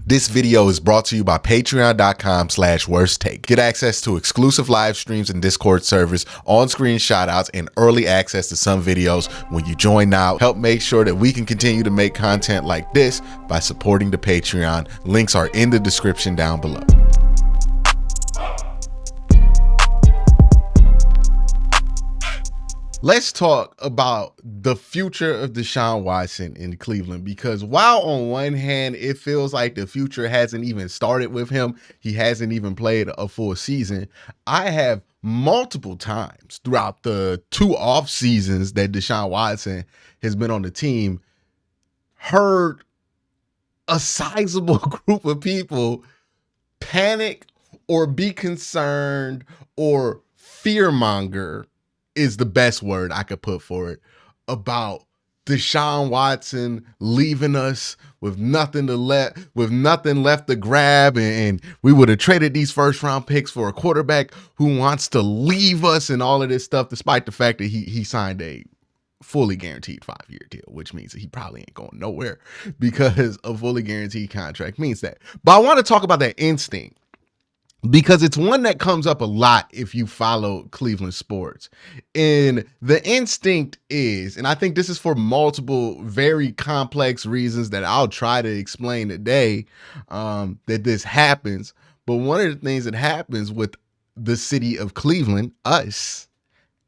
This video is brought to you by patreon.com/worsttake. Get access to exclusive live streams and Discord servers, on-screen shoutouts, and early access to some videos when you join now. Help make sure that we can continue to make content like this by supporting the Patreon. Links are in the description down below. Let's talk about the future of Deshaun Watson in Cleveland, because while on one hand, it feels like the future hasn't even started with him, he hasn't even played a full season. I have multiple times throughout the 2 off seasons that Deshaun Watson has been on the team, heard a sizable group of people panic or be concerned or fearmonger is the best word I could put for it, about Deshaun Watson leaving us with nothing left to grab, and we would have traded these first round picks for a quarterback who wants to leave us and all of this stuff, despite the fact that he signed a fully guaranteed 5-year deal, which means that he probably ain't going nowhere, because a fully guaranteed contract means that. But I want to talk about that instinct, because it's one that comes up a lot if you follow Cleveland sports. And the instinct is, and I think this is for multiple very complex reasons that I'll try to explain today, that this happens. But one of the things that happens with the city of Cleveland, us,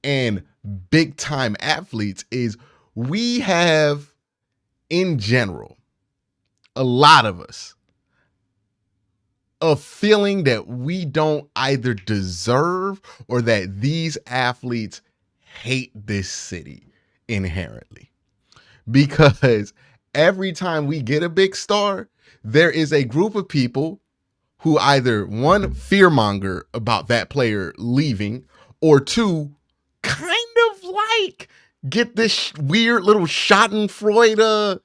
and big time athletes is we have, in general, a lot of us, a feeling that we don't either deserve or that these athletes hate this city inherently. Because every time we get a big star, there is a group of people who either, one, fearmonger about that player leaving, or two, kind of like get this weird little schadenfreude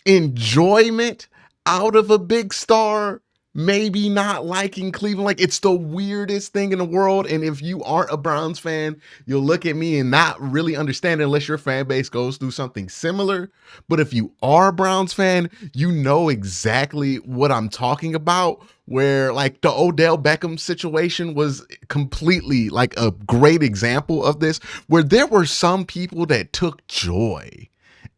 enjoyment out of a big star maybe not liking Cleveland. Like, it's the weirdest thing in the world. And if you aren't a Browns fan, you'll look at me and not really understand it unless your fan base goes through something similar. But if you are a Browns fan, you know exactly what I'm talking about, where like the Odell Beckham situation was completely like a great example of this, where there were some people that took joy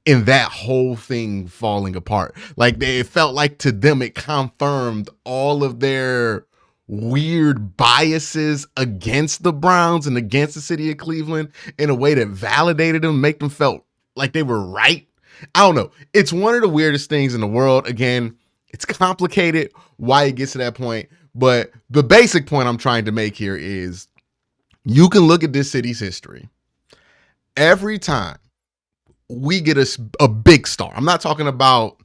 in that whole thing falling apart. Like, it felt like to them it confirmed all of their weird biases against the Browns and against the city of Cleveland in a way that validated them, make them felt like they were right. I don't know. It's one of the weirdest things in the world. Again, it's complicated why it gets to that point. But the basic point I'm trying to make here is you can look at this city's history. Every time we get a big star, I'm not talking about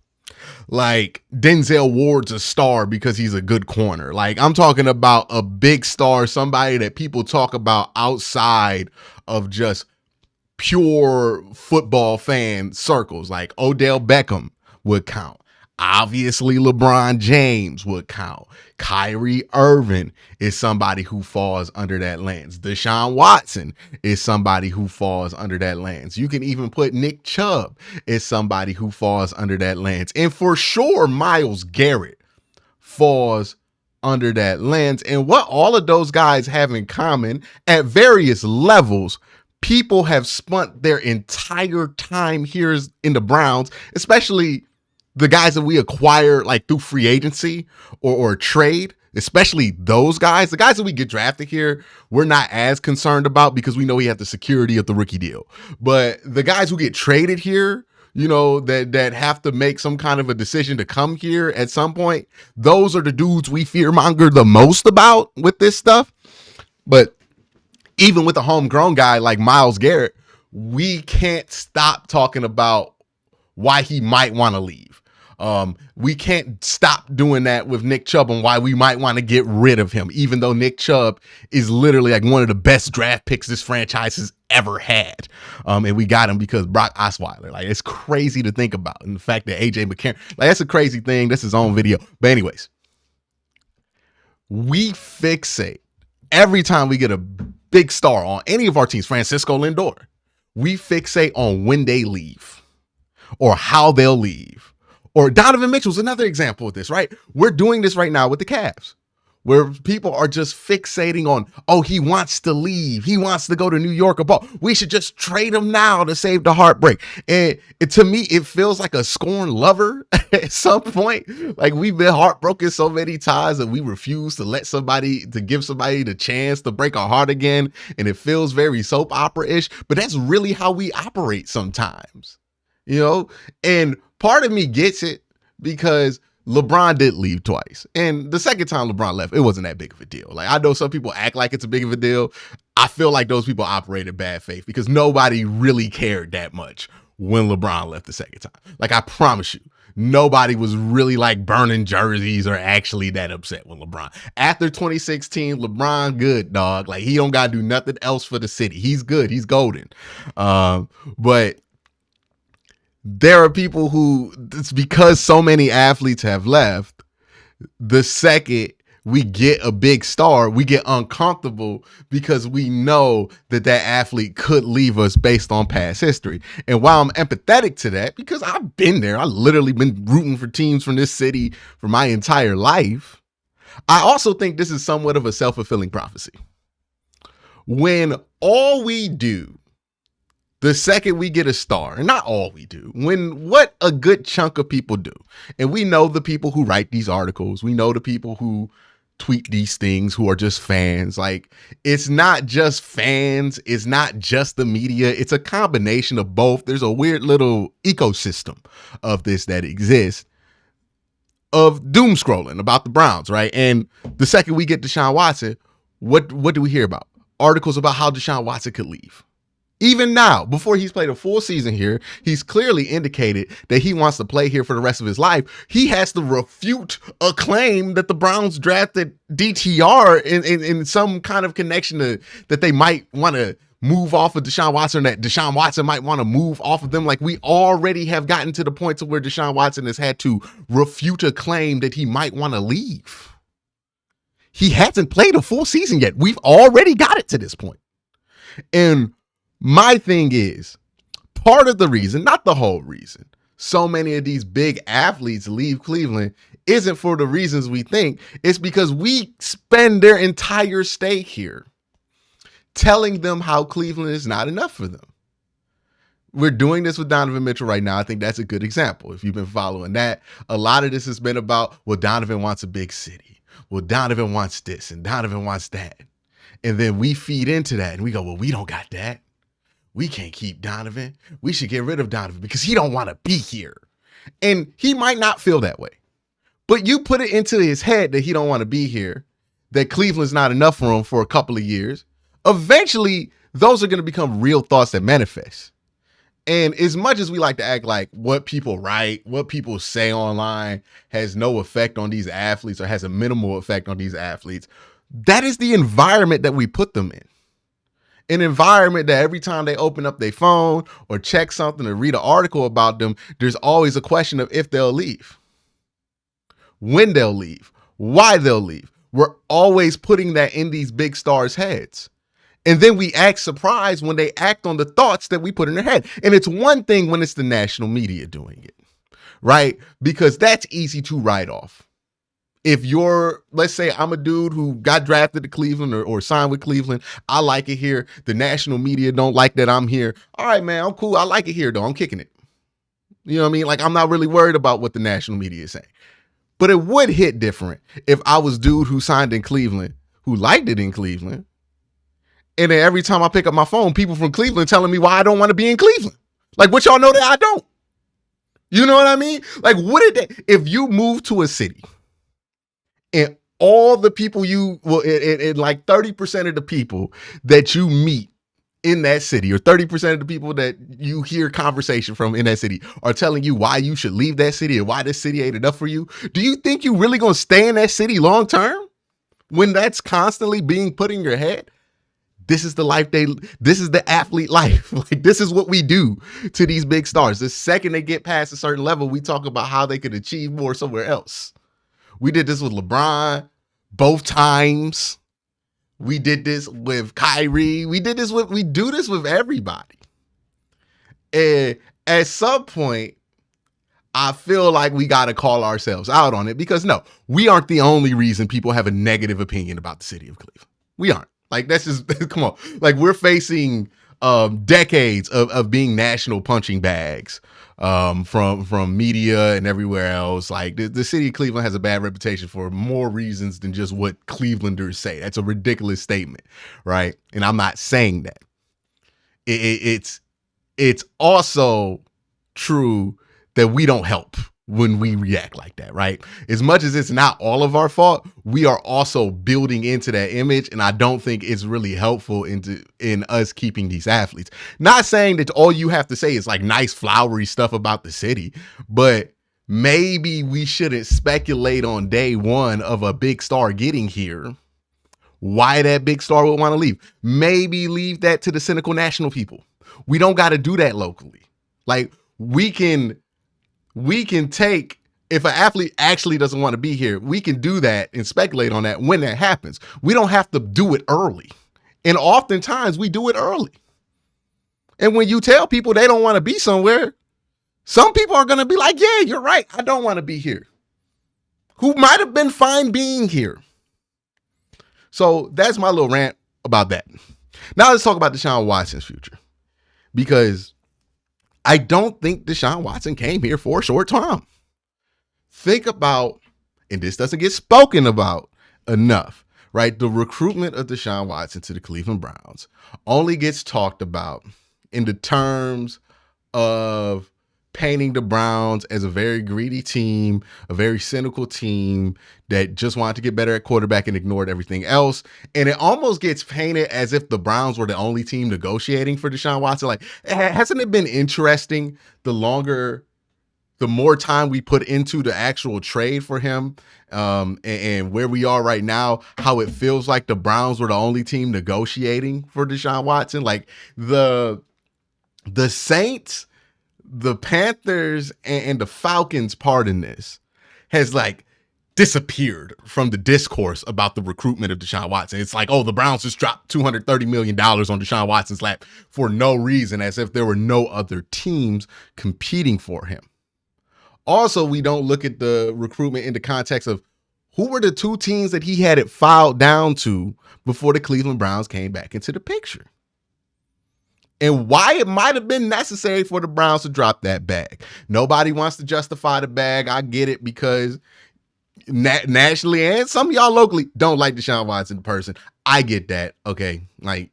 like Denzel Ward's a star because he's a good corner. Like, I'm talking about a big star, somebody that people talk about outside of just pure football fan circles. Like Odell Beckham would count. Obviously, LeBron James would count. Kyrie Irving is somebody who falls under that lens. Deshaun Watson is somebody who falls under that lens. You can even put Nick Chubb as somebody who falls under that lens. And for sure, Myles Garrett falls under that lens. And what all of those guys have in common at various levels, people have spent their entire time here in the Browns, especially the guys that we acquire like through free agency or trade, especially those guys, the guys that we get drafted here, we're not as concerned about because we know we have the security of the rookie deal. But the guys who get traded here, you know, that have to make some kind of a decision to come here at some point, those are the dudes we fearmonger the most about with this stuff. But even with a homegrown guy like Myles Garrett, we can't stop talking about why he might want to leave. We can't stop doing that with Nick Chubb and why we might want to get rid of him, even though Nick Chubb is literally like one of the best draft picks this franchise has ever had. And we got him because Brock Osweiler. Like, it's crazy to think about. And the fact that AJ McCarron, like, that's a crazy thing. That's his own video. But anyways, we fixate every time we get a big star on any of our teams, Francisco Lindor, we fixate on when they leave or how they'll leave Or Donovan Mitchell's another example of this, right? We're doing this right now with the Cavs, where people are just fixating on, oh, he wants to leave. He wants to go to New York or ball. We should just trade him now to save the heartbreak. And to me, it feels like a scorned lover at some point. Like, we've been heartbroken so many times that we refuse to give somebody the chance to break our heart again. And it feels very soap opera-ish, but that's really how we operate sometimes, And part of me gets it because LeBron did leave twice. And the second time LeBron left, it wasn't that big of a deal. Like, I know some people act like it's a big of a deal. I feel like those people operated bad faith because nobody really cared that much when LeBron left the second time. Like, I promise you, nobody was really like burning jerseys or actually that upset with LeBron. After 2016, LeBron good, dog. Like, he don't got to do nothing else for the city. He's good. He's golden. But there are people who, it's because so many athletes have left, the second we get a big star, we get uncomfortable because we know that athlete could leave us based on past history. And while I'm empathetic to that, because I've been there, I literally been rooting for teams from this city for my entire life, I also think this is somewhat of a self-fulfilling prophecy. When all we do, the second we get a star, and not all we do, what a good chunk of people do, and we know the people who write these articles, we know the people who tweet these things, who are just fans. Like, it's not just fans, it's not just the media, it's a combination of both. There's a weird little ecosystem of this that exists, of doom scrolling about the Browns, right? And the second we get Deshaun Watson, what do we hear about? Articles about how Deshaun Watson could leave. Even now, before he's played a full season here, he's clearly indicated that he wants to play here for the rest of his life. He has to refute a claim that the Browns drafted DTR in some kind of connection to that they might want to move off of Deshaun Watson, that Deshaun Watson might want to move off of them. Like, we already have gotten to the point to where Deshaun Watson has had to refute a claim that he might want to leave. He hasn't played a full season yet. We've already got it to this point. And my thing is, part of the reason, not the whole reason, so many of these big athletes leave Cleveland isn't for the reasons we think. It's because we spend their entire stay here telling them how Cleveland is not enough for them. We're doing this with Donovan Mitchell right now. I think that's a good example. If you've been following that, a lot of this has been about, well, Donovan wants a big city. Well, Donovan wants this and Donovan wants that. And then we feed into that and we go, well, we don't got that. We can't keep Donovan. We should get rid of Donovan because he don't want to be here. And he might not feel that way. But you put it into his head that he don't want to be here, that Cleveland's not enough for him for a couple of years. Eventually, those are going to become real thoughts that manifest. And as much as we like to act like what people write, what people say online has no effect on these athletes or has a minimal effect on these athletes, that is the environment that we put them in. An environment that every time they open up their phone or check something or read an article about them, there's always a question of if they'll leave, when they'll leave, why they'll leave. We're always putting that in these big stars' heads. And then we act surprised when they act on the thoughts that we put in their head. And it's one thing when it's the national media doing it, right? Because that's easy to write off. If you're, let's say I'm a dude who got drafted to Cleveland or signed with Cleveland, I like it here. The national media don't like that I'm here. All right, man, I'm cool. I like it here, though. I'm kicking it. You know what I mean? Like, I'm not really worried about what the national media is saying. But it would hit different if I was dude who signed in Cleveland, who liked it in Cleveland. And then every time I pick up my phone, people from Cleveland telling me why I don't want to be in Cleveland. Like, what y'all know that I don't? You know what I mean? Like, if you move to a city and all the people and like 30% of the people that you meet in that city, or 30% of the people that you hear conversation from in that city are telling you why you should leave that city and why this city ain't enough for you, do you think you really gonna stay in that city long term when that's constantly being put in your head? This is the life this is the athlete life. Like, this is what we do to these big stars. The second they get past a certain level, we talk about how they could achieve more somewhere else. We did this with LeBron both times. We did this with Kyrie. We do this with everybody. And at some point, I feel like we got to call ourselves out on it because no, we aren't the only reason people have a negative opinion about the city of Cleveland. We aren't. Like, that's just, come on. Like, we're facing decades of being national punching bags from media and everywhere else. Like, the city of Cleveland has a bad reputation for more reasons than just what Clevelanders say. That's a ridiculous statement, right? And I'm not saying that. It's also true that we don't help when we react like that, right? As much as it's not all of our fault, we are also building into that image, and I don't think it's really helpful in us keeping these athletes. Not saying that all you have to say is like nice flowery stuff about the city, but maybe we shouldn't speculate on day one of a big star getting here why that big star would want to leave. Maybe leave that to the cynical national people. We don't got to do that locally. Like, we can take, if an athlete actually doesn't want to be here, we can do that and speculate on that when that happens. We don't have to do it early. And oftentimes we do it early. And when you tell people they don't want to be somewhere, some people are going to be like, yeah, you're right. I don't want to be here. Who might have been fine being here. So that's my little rant about that. Now let's talk about Deshaun Watson's future. Because I don't think Deshaun Watson came here for a short time. Think about, and this doesn't get spoken about enough, right? The recruitment of Deshaun Watson to the Cleveland Browns only gets talked about in the terms of painting the Browns as a very greedy team, a very cynical team that just wanted to get better at quarterback and ignored everything else. And it almost gets painted as if the Browns were the only team negotiating for Deshaun Watson. Like, hasn't it been interesting the more time we put into the actual trade for him and where we are right now, how it feels like the Browns were the only team negotiating for Deshaun Watson? Like, the Saints, the Panthers, and the Falcons part in this has like disappeared from the discourse about the recruitment of Deshaun Watson. It's like, oh, the Browns just dropped $230 million on Deshaun Watson's lap for no reason, as if there were no other teams competing for him. Also, we don't look at the recruitment in the context of who were the two teams that he had it filed down to before the Cleveland Browns came back into the picture. And why it might have been necessary for the Browns to drop that bag. Nobody wants to justify the bag. I get it, because nationally and some of y'all locally don't like Deshaun Watson in person. I get that. Okay. Like,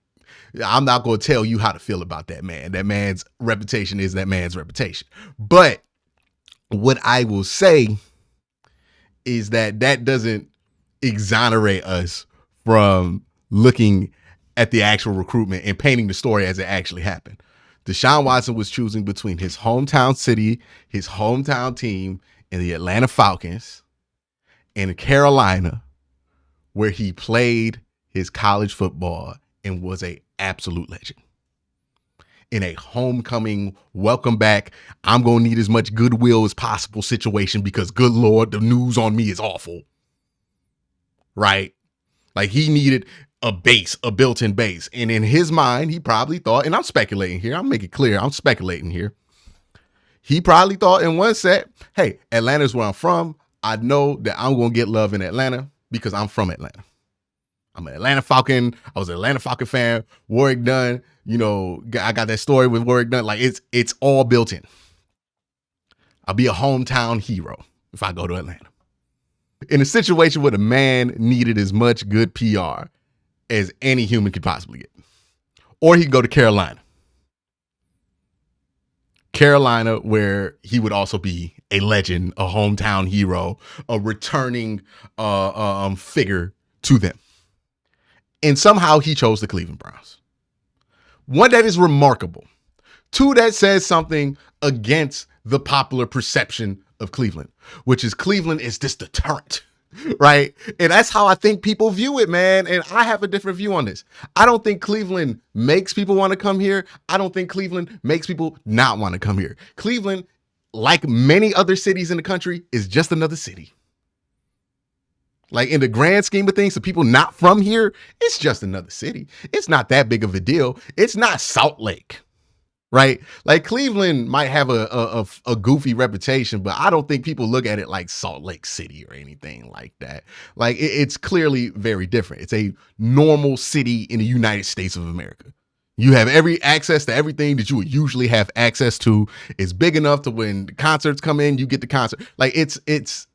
I'm not going to tell you how to feel about that man. That man's reputation is that man's reputation. But what I will say is that doesn't exonerate us from looking at the actual recruitment and painting the story as it actually happened. Deshaun Watson was choosing between his hometown city, his hometown team, and the Atlanta Falcons, and Carolina, where he played his college football and was an absolute legend. In a homecoming, welcome back, I'm going to need as much goodwill as possible situation because, good Lord, the news on me is awful. Right? Like, he needed a base, a built-in base. And in his mind, he probably thought, and I'm speculating here, I'll make it clear, I'm speculating here. He probably thought in one set, hey, Atlanta's where I'm from. I know that I'm going to get love in Atlanta because I'm from Atlanta. I'm an Atlanta Falcon. I was an Atlanta Falcon fan. Warrick Dunn, you know, I got that story with Warrick Dunn. Like, it's all built in. I'll be a hometown hero if I go to Atlanta. In a situation where the man needed as much good PR as any human could possibly get. Or he could go to Carolina. Carolina, where he would also be a legend, a hometown hero, a returning figure to them. And somehow he chose the Cleveland Browns. One, that is remarkable. Two, that says something against the popular perception of Cleveland, which is Cleveland is this deterrent. Right. And that's how I think people view it, man. And I have a different view on this. I don't think Cleveland makes people want to come here. I don't think Cleveland makes people not want to come here. Cleveland, like many other cities in the country, is just another city. Like, in the grand scheme of things, the people not from here, it's just another city. It's not that big of a deal. It's not Salt Lake. right? Like Cleveland might have a goofy reputation, but I don't think people look at it like Salt Lake City or anything like that. Like it's clearly very different. It's a normal city in the United States of America. You have every access to everything that you would usually have access to. It's big enough to when concerts come in, you get the concert. Like it's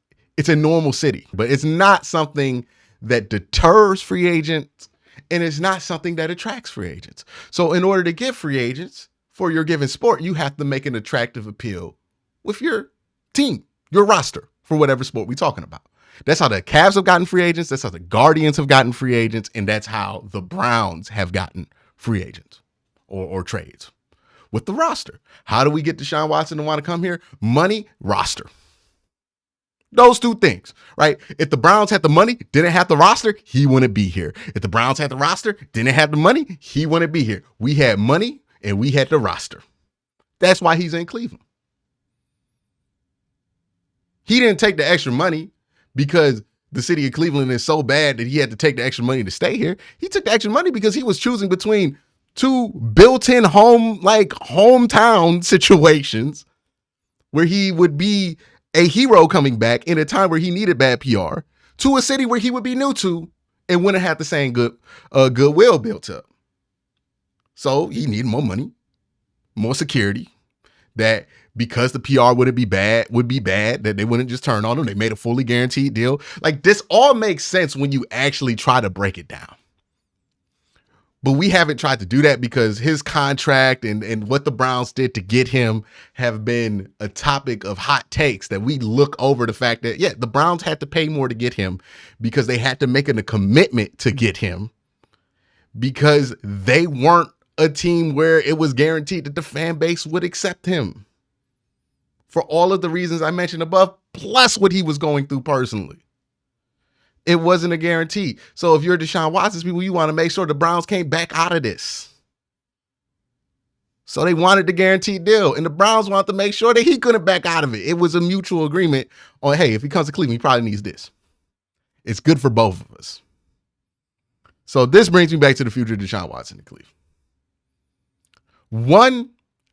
a normal city, but it's not something that deters free agents, and it's not something that attracts free agents. So in order to get free agents for your given sport, you have to make an attractive appeal with your team, your roster for whatever sport we're talking about. That's how the Cavs have gotten free agents. That's how the Guardians have gotten free agents. And that's how the Browns have gotten free agents or trades with the roster. How do we get Deshaun Watson to want to come here? Money, roster. Those two things, right? If the Browns had the money, didn't have the roster, he wouldn't be here. If the Browns had the roster, didn't have the money, he wouldn't be here. We had money and we had the roster. That's why he's in Cleveland. He didn't take the extra money because the city of Cleveland is so bad that he had to take the extra money to stay here. He took the extra money because he was choosing between two built-in hometown situations where he would be a hero coming back in a time where he needed bad PR, to a city where he would be new to and wouldn't have the same goodwill built up. So he needed more money, more security, that because the PR would be bad, that they wouldn't just turn on him. They made a fully guaranteed deal. Like this all makes sense when you actually try to break it down. But we haven't tried to do that because his contract and what the Browns did to get him have been a topic of hot takes that we look over the fact that, yeah, the Browns had to pay more to get him because they had to make a commitment to get him because they weren't a team where it was guaranteed that the fan base would accept him for all of the reasons I mentioned above, plus what he was going through personally. It wasn't a guarantee. So if you're Deshaun Watson's people, you want to make sure the Browns can't back out of this. So they wanted the guaranteed deal, and the Browns wanted to make sure that he couldn't back out of it. It was a mutual agreement on, hey, if he comes to Cleveland, he probably needs this. It's good for both of us. So this brings me back to the future of Deshaun Watson in Cleveland. One,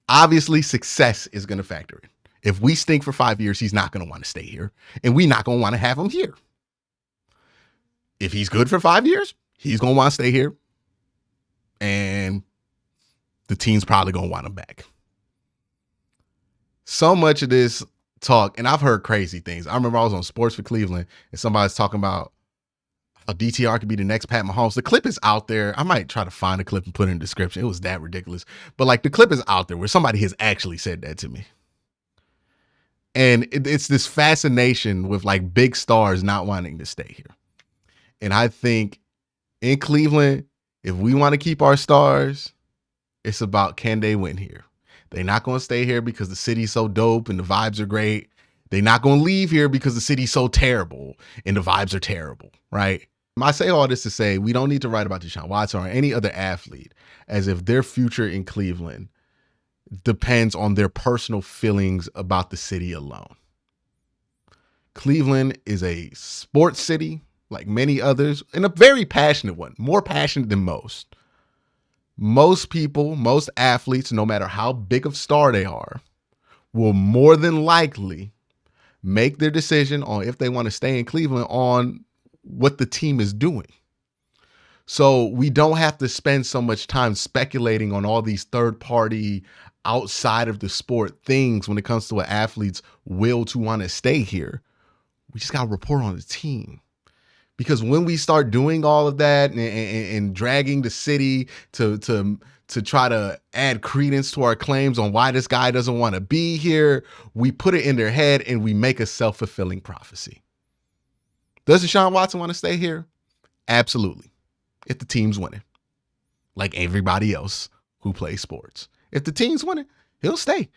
obviously success is going to factor in. If we stink for 5 years, he's not going to want to stay here, and we're not going to want to have him here. If he's good for 5 years, he's going to want to stay here. And the team's probably going to want him back. So much of this talk, and I've heard crazy things. I remember I was on Sports for Cleveland, and somebody's talking about how DTR could be the next Pat Mahomes. The clip is out there. I might try to find a clip and put it in the description. It was that ridiculous. But like the clip is out there where somebody has actually said that to me. And it's this fascination with like big stars not wanting to stay here. And I think in Cleveland, if we want to keep our stars, it's about can they win here? They're not going to stay here because the city's so dope and the vibes are great. They're not going to leave here because the city's so terrible and the vibes are terrible, right? I say all this to say we don't need to write about Deshaun Watson or any other athlete as if their future in Cleveland depends on their personal feelings about the city alone. Cleveland is a sports city, like many others, and a very passionate one, more passionate than most. Most people, most athletes, no matter how big of a star they are, will more than likely make their decision on if they want to stay in Cleveland on what the team is doing. So we don't have to spend so much time speculating on all these third-party, outside of the sport things when it comes to an athlete's will to want to stay here. We just got to report on the team. Because when we start doing all of that and dragging the city to try to add credence to our claims on why this guy doesn't want to be here, we put it in their head and we make a self-fulfilling prophecy. Does Deshaun Watson want to stay here? Absolutely. If the team's winning, like everybody else who plays sports. If the team's winning, he'll stay.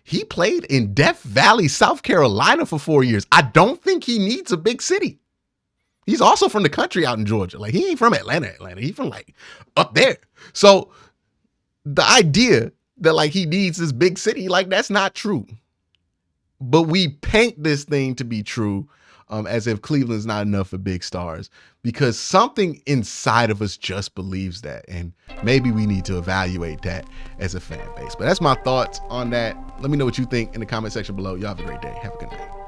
He played in Death Valley, South Carolina for 4 years. I don't think he needs a big city. He's also from the country out in Georgia. Like he ain't from Atlanta. He's from like up there. So the idea that like he needs this big city, like that's not true. But we paint this thing to be true as if Cleveland's not enough for big stars, because something inside of us just believes that. And maybe we need to evaluate that as a fan base. But that's my thoughts on that. Let me know what you think in the comment section below. Y'all have a great day. Have a good night.